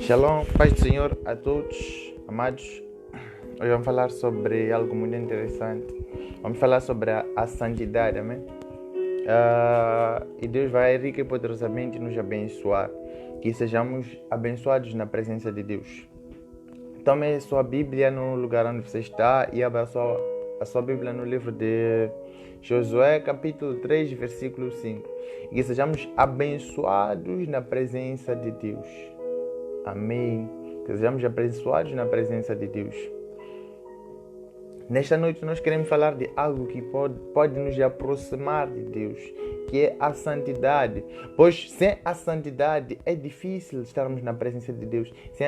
Shalom, paz do Senhor a todos, amados. Hoje vamos falar sobre algo muito interessante. Vamos falar sobre a santidade, amém? E Deus vai rica e poderosamente nos abençoar. Que sejamos abençoados na presença de Deus. Tome sua Bíblia no lugar onde você está e abra a sua Bíblia no livro de Josué, capítulo 3, versículo 5. E que sejamos abençoados na presença de Deus. Amém. Que sejamos abençoados na presença de Deus. Nesta noite nós queremos falar de algo que pode nos aproximar de Deus, que é a santidade. Pois sem a santidade é difícil estarmos na presença de Deus. Sem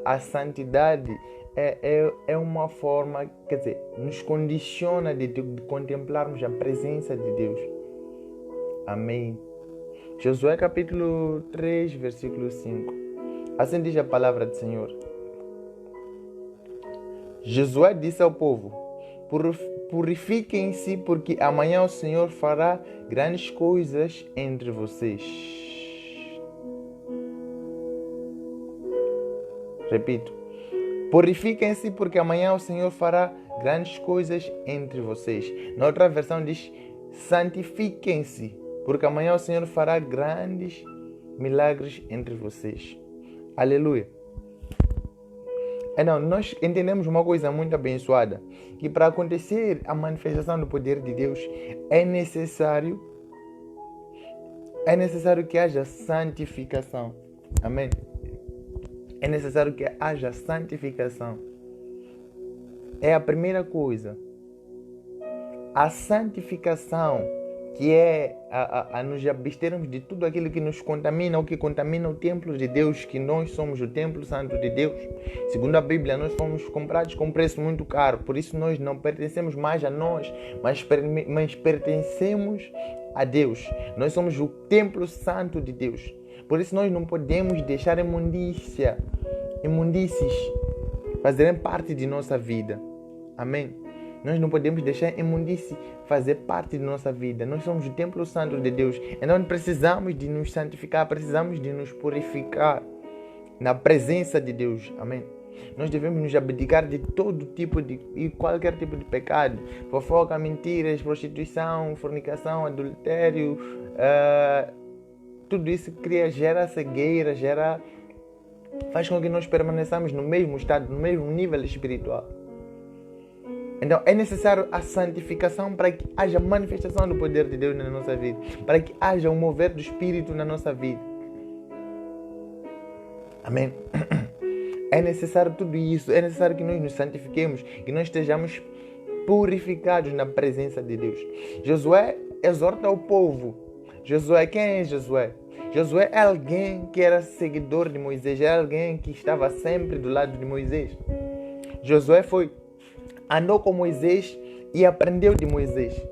a santidade é uma forma, quer dizer, nos condiciona de contemplarmos a presença de Deus. Amém. Josué capítulo 3, versículo 5. Assim diz a palavra do Senhor. Josué disse ao povo: purifiquem-se, porque amanhã o Senhor fará grandes coisas entre vocês. Repito. Purifiquem-se, porque amanhã o Senhor fará grandes coisas entre vocês. Na outra versão diz: santifiquem-se, porque amanhã o Senhor fará grandes milagres entre vocês. Aleluia. Então, nós entendemos uma coisa muito abençoada, que para acontecer a manifestação do poder de Deus é necessário que haja santificação. Amém? É necessário que haja santificação. É a primeira coisa. A santificação, que é a nos abstermos de tudo aquilo que nos contamina, ou que contamina o templo de Deus, que nós somos o templo santo de Deus. Segundo a Bíblia, nós fomos comprados com um preço muito caro, por isso nós não pertencemos mais a nós, mas pertencemos a Deus. Nós somos o templo santo de Deus, por isso nós não podemos deixar imundícies fazerem parte de nossa vida. Amém? Nós não podemos deixar imundície fazer parte de nossa vida. Nós somos o templo santo de Deus. Então precisamos de nos santificar, precisamos de nos purificar na presença de Deus. Amém? Nós devemos nos abdicar de todo tipo e qualquer tipo de pecado. Fofoca, mentiras, prostituição, fornicação, adultério. Tudo isso gera cegueira, faz com que nós permaneçamos no mesmo estado, no mesmo nível espiritual. Então é necessário a santificação para que haja manifestação do poder de Deus na nossa vida, para que haja um mover do Espírito na nossa vida. Amém? É necessário tudo isso, é necessário que nós nos santifiquemos, que nós estejamos purificados na presença de Deus. Josué exorta o povo. Josué, quem é Josué? Josué é alguém que era seguidor de Moisés, é alguém que estava sempre do lado de Moisés. Josué andou com Moisés e aprendeu de Moisés.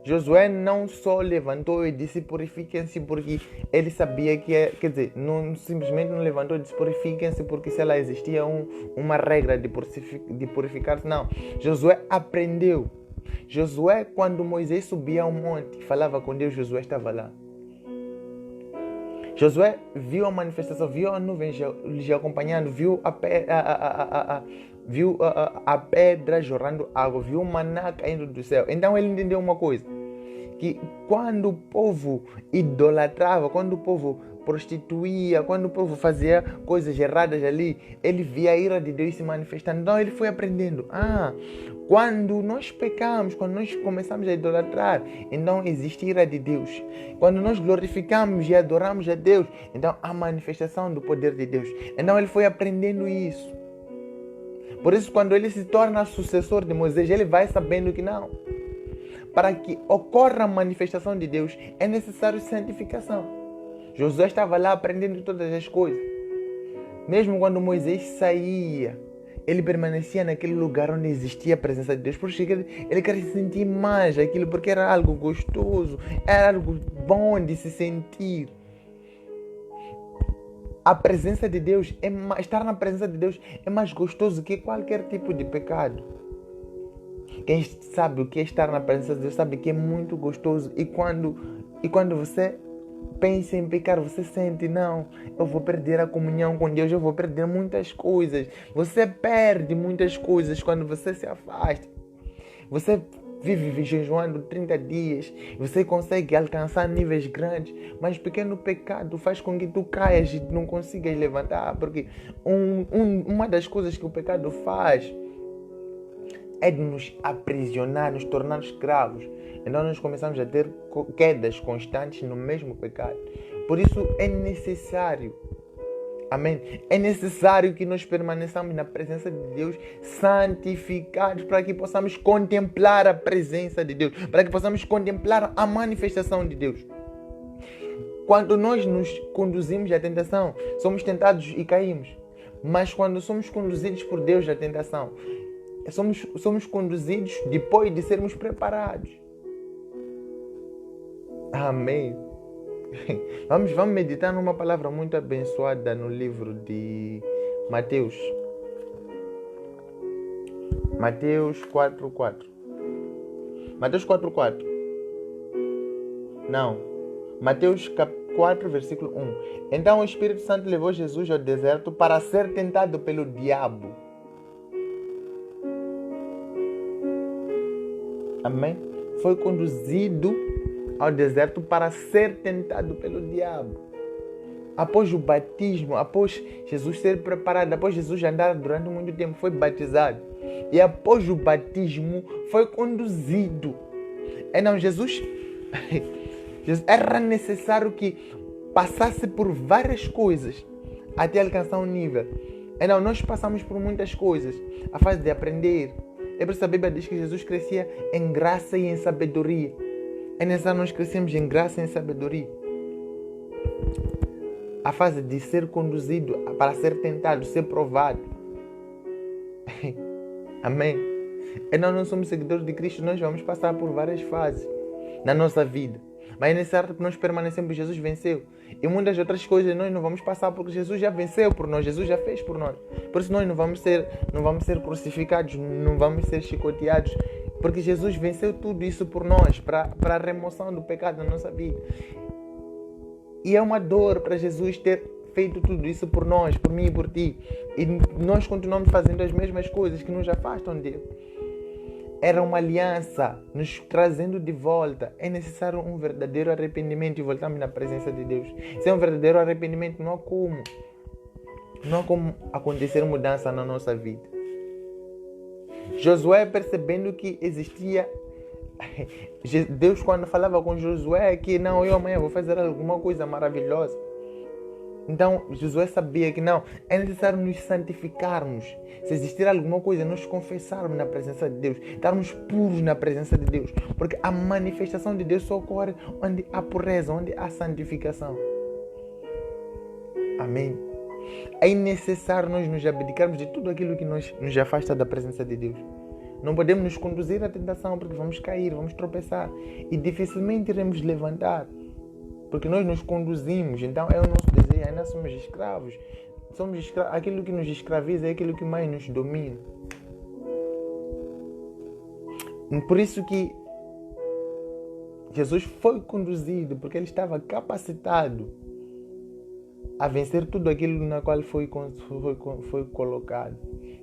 Josué não só levantou e disse purifiquem-se porque ele sabia que não simplesmente não levantou e disse purifiquem-se porque se lá existia uma regra de purificar-se. Não, Josué aprendeu. Josué, quando Moisés subia ao monte, falava com Deus, Josué estava lá. Josué viu a manifestação, viu a nuvem lhe acompanhando, viu a pedra jorrando água, viu o maná caindo do céu. Então ele entendeu uma coisa, que quando o povo idolatrava, quando o povo prostituía, quando o povo fazia coisas erradas ali, ele via a ira de Deus se manifestando. Então ele foi aprendendo. Quando nós pecamos, quando nós começamos a idolatrar, então existe ira de Deus. Quando nós glorificamos e adoramos a Deus, então há manifestação do poder de Deus. Então ele foi aprendendo isso. Por isso, quando ele se torna sucessor de Moisés, ele vai sabendo que não. Para que ocorra a manifestação de Deus, é necessário santificação. Josué estava lá aprendendo todas as coisas. Mesmo quando Moisés saía, ele permanecia naquele lugar onde existia a presença de Deus. Porque ele queria sentir mais aquilo, porque era algo gostoso, era algo bom de se sentir. A presença de Deus, estar na presença de Deus é mais gostoso que qualquer tipo de pecado. Quem sabe o que é estar na presença de Deus sabe que é muito gostoso. E quando você pensa em pecar, você sente, não, eu vou perder a comunhão com Deus, eu vou perder muitas coisas. Você perde muitas coisas quando você se afasta. Você vive jejuando 30 dias, você consegue alcançar níveis grandes, mas pequeno pecado faz com que tu caias e não consigas levantar, porque uma das coisas que o pecado faz é de nos aprisionar, nos tornar escravos. Então nós começamos a ter quedas constantes no mesmo pecado. Por isso é necessário, amém? É necessário que nós permaneçamos na presença de Deus, santificados, para que possamos contemplar a presença de Deus, para que possamos contemplar a manifestação de Deus. Quando nós nos conduzimos à tentação, somos tentados e caímos. Mas quando somos conduzidos por Deus à tentação, somos conduzidos depois de sermos preparados. Amém. Vamos meditar numa palavra muito abençoada no livro de Mateus. Mateus 4:4. Mateus 4:4. Não. Mateus 4, versículo 1. Então o Espírito Santo levou Jesus ao deserto para ser tentado pelo diabo. Amém? Foi conduzido ao deserto para ser tentado pelo diabo. Após o batismo, após Jesus ser preparado, após Jesus andar durante muito tempo, foi batizado. E após o batismo, foi conduzido. Então Jesus era necessário que passasse por várias coisas até alcançar um nível. Então nós passamos por muitas coisas. A fase de aprender. É por isso que a Bíblia diz que Jesus crescia em graça e em sabedoria. É necessário nós crescemos em graça e em sabedoria. A fase de ser conduzido para ser tentado, ser provado. Amém? Então nós somos seguidores de Cristo, nós vamos passar por várias fases na nossa vida. Mas é necessário que nós permanecemos, Jesus venceu. E muitas outras coisas nós não vamos passar porque Jesus já venceu por nós, Jesus já fez por nós. Por isso nós não vamos ser crucificados, não vamos ser chicoteados, porque Jesus venceu tudo isso por nós, para a remoção do pecado na nossa vida. E é uma dor para Jesus ter feito tudo isso por nós, por mim e por ti. E nós continuamos fazendo as mesmas coisas que nos afastam dele. Era uma aliança nos trazendo de volta. É necessário um verdadeiro arrependimento e voltarmos na presença de Deus. Sem um verdadeiro arrependimento não há como acontecer mudança na nossa vida. Josué, percebendo que existia, Deus quando falava com Josué que não, eu amanhã vou fazer alguma coisa maravilhosa. Então Josué sabia que não, é necessário nos santificarmos. Se existir alguma coisa, nós confessarmos na presença de Deus, estarmos puros na presença de Deus, porque a manifestação de Deus só ocorre onde há pureza, onde há santificação. Amém? É necessário nós nos abdicarmos de tudo aquilo que nos afasta da presença de Deus. Não podemos nos conduzir à tentação, porque vamos cair, vamos tropeçar e dificilmente iremos levantar. Porque nós nos conduzimos, então é o nosso desejo, ainda somos escravos. Aquilo que nos escraviza é aquilo que mais nos domina. Por isso que Jesus foi conduzido, porque ele estava capacitado a vencer tudo aquilo na qual foi colocado.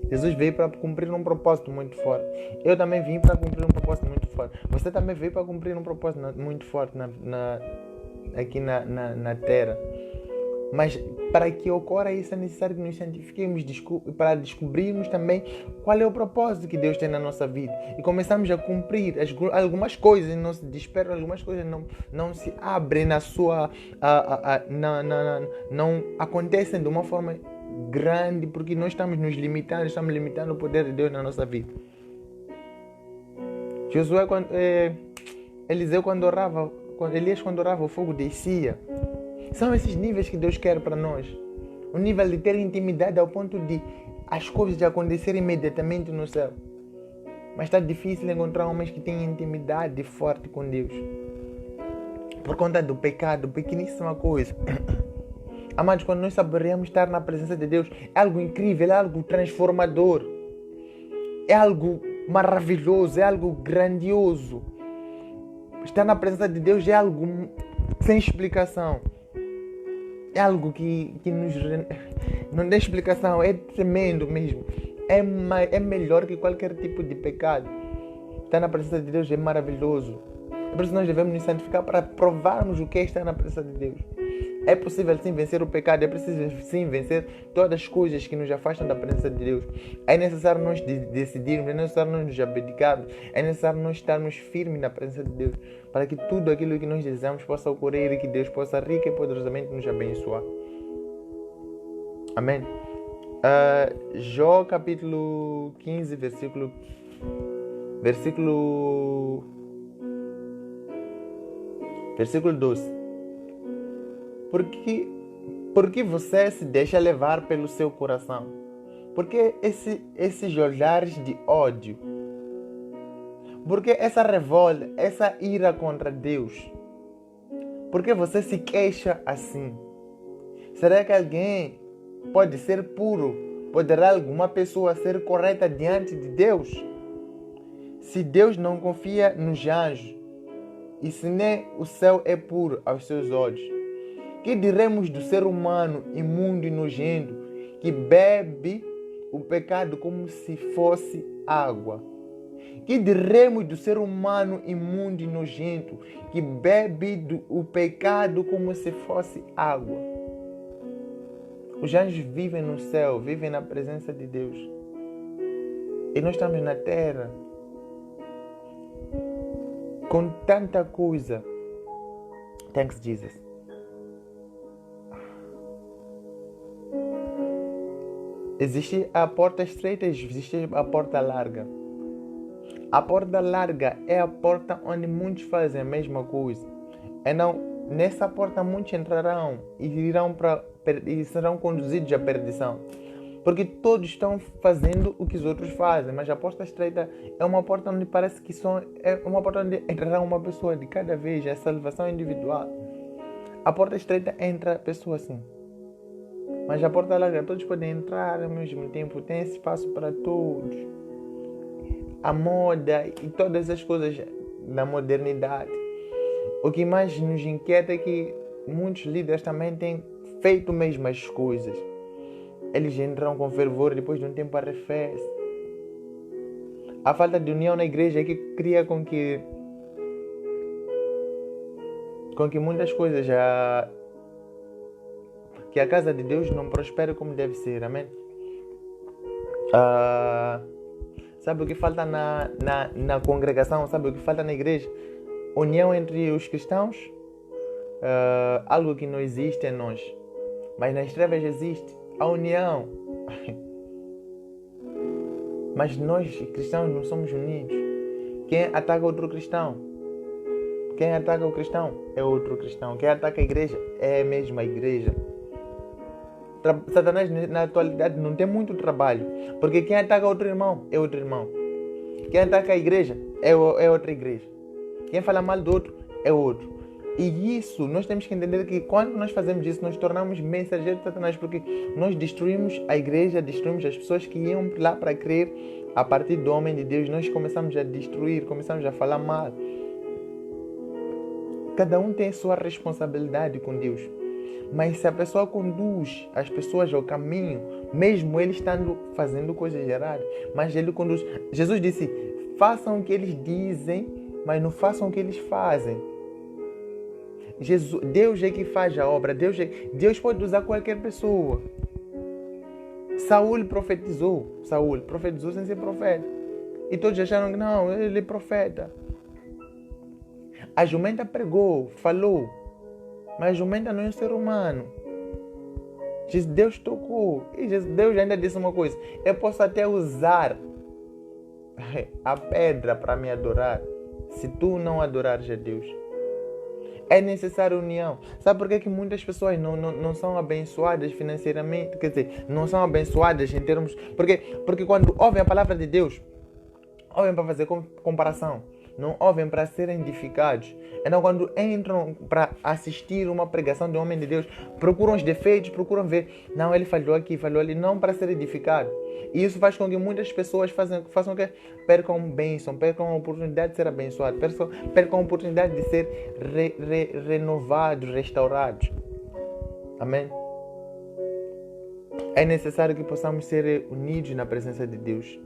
Jesus veio para cumprir um propósito muito forte. Eu também vim para cumprir um propósito muito forte. Você também veio para cumprir um propósito muito forte aqui na terra. Mas para que ocorra isso é necessário que nos santifiquemos para descobrirmos também qual é o propósito que Deus tem na nossa vida. E começamos a cumprir algumas coisas, não se despertam, algumas coisas não se abrem na sua... não acontecem de uma forma grande, porque nós estamos limitando o poder de Deus na nossa vida. Elias quando orava, o fogo descia. São esses níveis que Deus quer para nós. O nível de ter intimidade ao ponto de as coisas acontecerem imediatamente no céu. Mas está difícil encontrar homens que tenham intimidade forte com Deus. Por conta do pecado, pequeníssima coisa. Amados, quando nós saboreamos estar na presença de Deus, é algo incrível, é algo transformador. É algo maravilhoso, é algo grandioso. Estar na presença de Deus é algo sem explicação. É algo que não tem explicação, é tremendo mesmo. É melhor que qualquer tipo de pecado. Estar na presença de Deus é maravilhoso. É por isso que nós devemos nos santificar para provarmos o que é estar na presença de Deus. É possível sim vencer o pecado, é preciso sim vencer todas as coisas que nos afastam da presença de Deus. É necessário nós decidirmos, é necessário nós nos abdicarmos, é necessário nós estarmos firmes na presença de Deus, para que tudo aquilo que nós desejamos possa ocorrer e que Deus possa rica e poderosamente nos abençoar. Amém. Jó capítulo 15, versículo 12. Porque você se deixa levar pelo seu coração? Porque esses olhares de ódio? Porque essa revolta, essa ira contra Deus? Porque você se queixa assim? Será que alguém pode ser puro? Poderá alguma pessoa ser correta diante de Deus? Se Deus não confia nos anjos, e se nem o céu é puro aos seus olhos, que diremos do ser humano imundo e nojento, que bebe o pecado como se fosse água? Que diremos do ser humano imundo e nojento, que bebe o pecado como se fosse água? Os anjos vivem no céu, vivem na presença de Deus. E nós estamos na terra com tanta coisa. Thanks, Jesus. Existe a porta estreita, existe a porta larga. A porta larga é a porta onde muitos fazem a mesma coisa. Então, nessa porta muitos entrarão e serão conduzidos à perdição. Porque todos estão fazendo o que os outros fazem. Mas a porta estreita é uma porta onde parece que é uma porta onde entrará uma pessoa de cada vez. É a salvação individual. A porta estreita entra a pessoa assim. Mas a porta larga, todos podem entrar ao mesmo tempo. Tem espaço para todos. A moda e todas as coisas da modernidade. O que mais nos inquieta é que muitos líderes também têm feito mesmo as coisas. Eles entram com fervor, depois de um tempo arrefece. A falta de união na igreja é que cria com que muitas coisas que a casa de Deus não prospere como deve ser. Amém? Sabe o que falta na congregação? Sabe o que falta na igreja? União entre os cristãos. Algo que não existe em nós, mas nas trevas existe. A união. Mas nós cristãos não somos unidos. Quem ataca outro cristão? Quem ataca o cristão é outro cristão. Quem ataca a igreja é a mesma igreja. Satanás na atualidade não tem muito trabalho, porque quem ataca outro irmão é outro irmão. Quem ataca a igreja é outra igreja. Quem fala mal do outro é outro. E isso, nós temos que entender que quando nós fazemos isso, nós tornamos mensageiros de Satanás, porque nós destruímos a igreja, destruímos as pessoas que iam lá para crer a partir do homem de Deus. Nós começamos a destruir, começamos a falar mal. Cada um tem a sua responsabilidade com Deus. Mas se a pessoa conduz as pessoas ao caminho, mesmo ele estando fazendo coisas erradas, mas ele conduz. Jesus disse, façam o que eles dizem, mas não façam o que eles fazem. Deus é que faz a obra. Deus pode usar qualquer pessoa. Saúl profetizou sem ser profeta. E todos acharam que não, ele é profeta. A jumenta pregou, falou. Mas a jumenta não é um ser humano. Deus tocou. E Deus ainda disse uma coisa. Eu posso até usar a pedra para me adorar, se tu não adorares a Deus. É necessária união. Sabe por que muitas pessoas não são abençoadas financeiramente? Quer dizer, não são abençoadas em termos... Porque quando ouvem a palavra de Deus, ouvem para fazer comparação. não ouvem para serem edificados. Então, quando entram para assistir uma pregação de um homem de Deus, procuram os defeitos, procuram ver, não, ele falhou aqui, falhou ali, não para ser edificado. E isso faz com que muitas pessoas façam o que? Percam bênção, percam a oportunidade de ser abençoados, percam a oportunidade de ser renovados, restaurados. Amém? É necessário que possamos ser unidos na presença de Deus.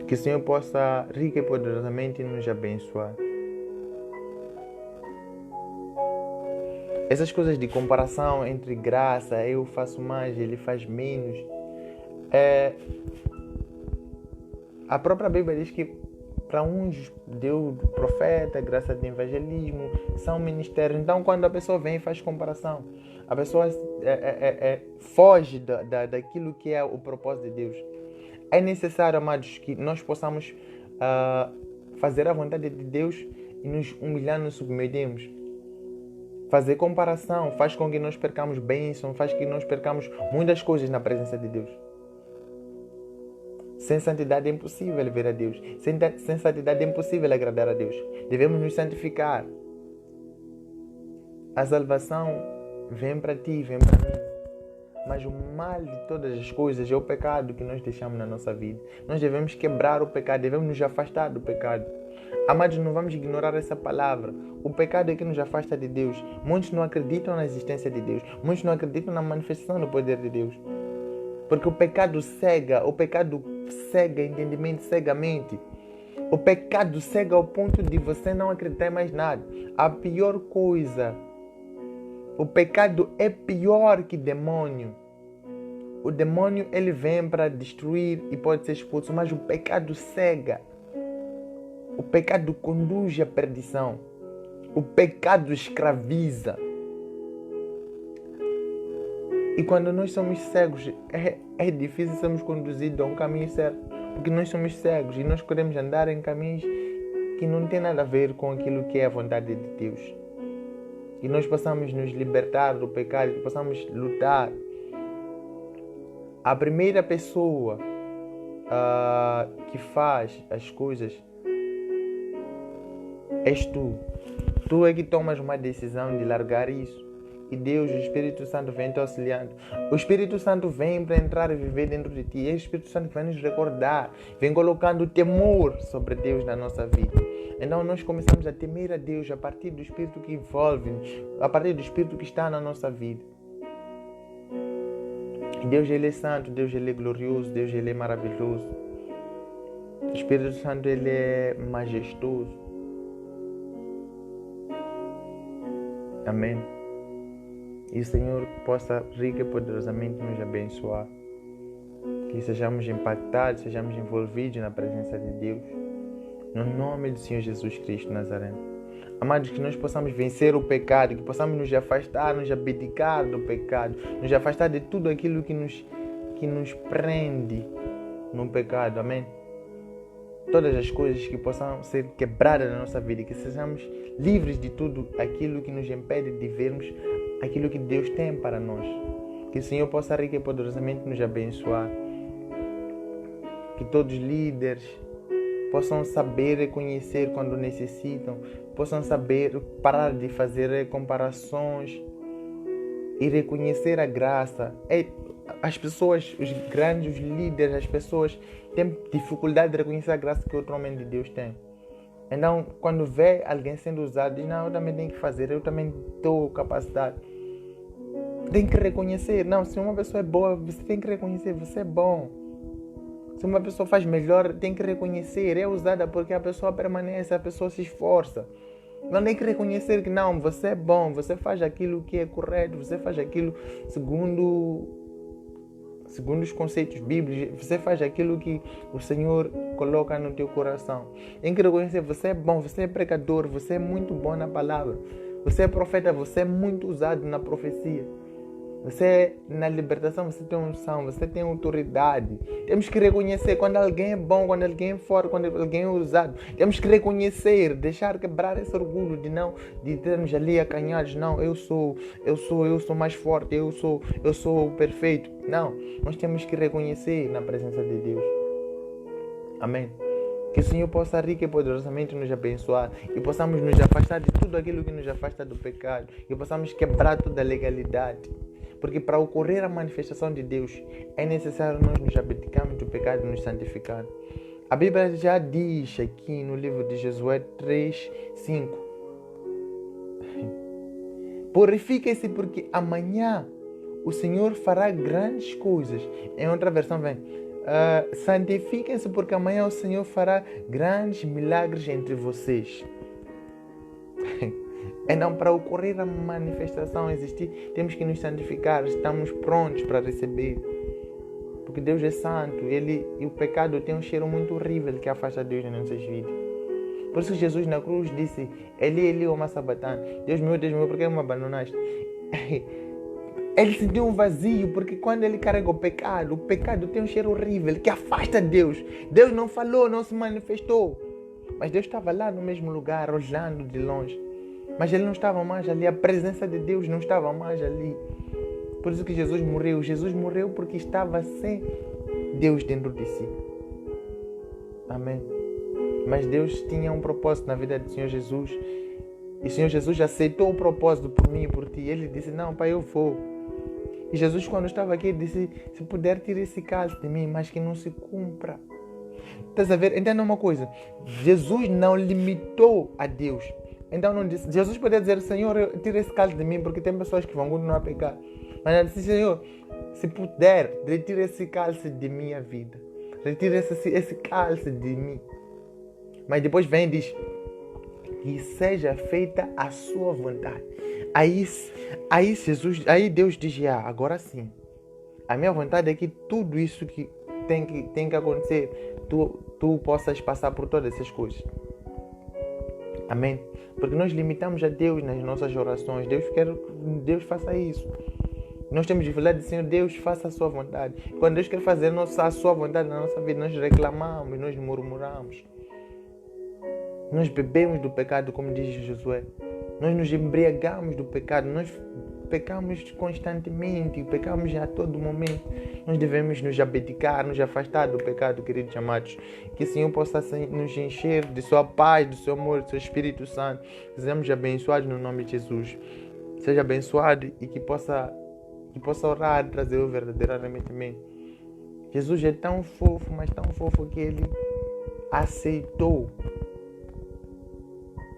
Que o Senhor possa rica e poderosamente nos abençoar. Essas coisas de comparação entre graça, eu faço mais, ele faz menos. A própria Bíblia diz que para uns deu profeta, graça de evangelismo, são ministérios. Então, quando a pessoa vem e faz comparação, a pessoa foge daquilo que é o propósito de Deus. É necessário, amados, que nós possamos fazer a vontade de Deus e nos humilhar, nos submetemos. Fazer comparação faz com que nós percamos bênção, faz com que nós percamos muitas coisas na presença de Deus. Sem santidade é impossível ver a Deus. Sem santidade é impossível agradar a Deus. Devemos nos santificar. A salvação vem para ti, vem para mim. Mas o mal de todas as coisas é o pecado que nós deixamos na nossa vida. Nós devemos quebrar o pecado, devemos nos afastar do pecado. Amados, não vamos ignorar essa palavra. O pecado é que nos afasta de Deus. Muitos não acreditam na existência de Deus. Muitos não acreditam na manifestação do poder de Deus. Porque o pecado cega entendimento, cega a mente. O pecado cega ao ponto de você não acreditar em mais nada. A pior coisa, o pecado é pior que demônio. O demônio ele vem para destruir e pode ser expulso, mas o pecado cega. O pecado conduz à perdição. O pecado escraviza. E quando nós somos cegos, é difícil sermos conduzidos a um caminho certo. Porque nós somos cegos e nós queremos andar em caminhos que não tem nada a ver com aquilo que é a vontade de Deus. E nós possamos nos libertar do pecado, que possamos lutar. A primeira pessoa que faz as coisas és tu. Tu é que tomas uma decisão de largar isso. E Deus, o Espírito Santo, vem te auxiliando. O Espírito Santo vem para entrar e viver dentro de ti. É o Espírito Santo que vai nos recordar. Vem colocando temor sobre Deus na nossa vida. Então nós começamos a temer a Deus a partir do Espírito que envolve-nos, a partir do Espírito que está na nossa vida. Deus ele é santo, Deus ele é glorioso, Deus ele é maravilhoso. O Espírito Santo ele é majestoso. Amém. E o Senhor possa rica e poderosamente nos abençoar. Que sejamos impactados, sejamos envolvidos na presença de Deus. No nome do Senhor Jesus Cristo Nazareno. Amados, que nós possamos vencer o pecado, que possamos nos afastar, nos abdicar do pecado, nos afastar de tudo aquilo que nos prende no pecado. Amém? Todas as coisas que possam ser quebradas na nossa vida, que sejamos livres de tudo aquilo que nos impede de vermos aquilo que Deus tem para nós. Que o Senhor possa rica e poderosamente nos abençoar. Que todos os líderes possam saber reconhecer quando necessitam, possam saber parar de fazer comparações e reconhecer a graça. As pessoas, os grandes líderes, as pessoas têm dificuldade de reconhecer a graça que outro homem de Deus tem. Então, quando vê alguém sendo usado, diz, não, eu também tenho que fazer, eu também estou capacidade. Tem que reconhecer. Não, se uma pessoa é boa, você tem que reconhecer, você é bom. Se uma pessoa faz melhor, tem que reconhecer. É usada porque a pessoa permanece, a pessoa se esforça. Não tem que reconhecer que não, você é bom, você faz aquilo que é correto, você faz aquilo segundo os conceitos bíblicos, você faz aquilo que o Senhor coloca no teu coração. Tem que reconhecer, você é bom, você é pregador, você é muito bom na palavra. Você é profeta, você é muito usado na profecia. Você, na libertação, você tem unção, você tem autoridade. Temos que reconhecer quando alguém é bom, quando alguém é forte, quando alguém é usado. Temos que reconhecer, deixar quebrar esse orgulho de termos ali acanhados. Não, eu sou mais forte, eu sou perfeito. Não, nós temos que reconhecer na presença de Deus. Amém. Que o Senhor possa rico e poderosamente nos abençoar e possamos nos afastar de tudo aquilo que nos afasta do pecado e possamos quebrar toda a legalidade. Porque para ocorrer a manifestação de Deus é necessário nós nos abdicarmos do pecado e nos santificar. A Bíblia já diz aqui no livro de Josué 3:5: purifiquem-se porque amanhã o Senhor fará grandes coisas. Em outra versão vem: santifiquem-se porque amanhã o Senhor fará grandes milagres entre vocês. Então, para ocorrer a manifestação existir, temos que nos santificar. Estamos prontos para receber. Porque Deus é santo. E o pecado tem um cheiro muito horrível que afasta Deus nas nossas vidas. Por isso Jesus na cruz disse: Eli, Eli, lama sabachthani. Deus meu, por que me abandonaste? Ele sentiu um vazio, porque quando ele carrega o pecado tem um cheiro horrível que afasta Deus. Deus não falou, não se manifestou. Mas Deus estava lá no mesmo lugar, olhando de longe. Mas ele não estava mais ali, a presença de Deus não estava mais ali. Por isso que Jesus morreu. Jesus morreu porque estava sem Deus dentro de si. Amém. Mas Deus tinha um propósito na vida do Senhor Jesus. E o Senhor Jesus aceitou o propósito por mim e por ti. Ele disse: não, Pai, eu vou. E Jesus, quando estava aqui, disse: se puder, tire esse cálice de mim, mas que não se cumpra. Estás a ver? Entenda uma coisa. Jesus não limitou a Deus. Então não disse. Jesus podia dizer: Senhor, tira esse cálice de mim, porque tem pessoas que vão continuar a pecar. Mas ele disse: Senhor, se puder, retira esse cálice de minha vida. Retira esse cálice de mim. Mas depois vem e diz: que seja feita a sua vontade. Aí Deus diz: agora sim. A minha vontade é que tudo isso que tem que acontecer, tu possas passar por todas essas coisas. Amém? Porque nós limitamos a Deus nas nossas orações. Deus quer que Deus faça isso. Nós temos de falar de Senhor, Deus faça a sua vontade. Quando Deus quer fazer a sua vontade na nossa vida, nós reclamamos, nós murmuramos. Nós bebemos do pecado, como diz Josué. Nós nos embriagamos do pecado. Nós pecamos constantemente, pecamos a todo momento. Nós devemos nos abdicar, nos afastar do pecado, queridos amados. Que o Senhor possa nos encher de sua paz, do seu amor, do seu Espírito Santo. Sejamos abençoados no nome de Jesus. Seja abençoado e que possa orar e trazer o verdadeiramente bem. Jesus é tão fofo, mas tão fofo que Ele aceitou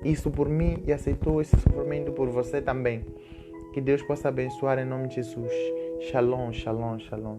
isso por mim e aceitou esse sofrimento por você também. Que Deus possa abençoar em nome de Jesus. Shalom, shalom, shalom.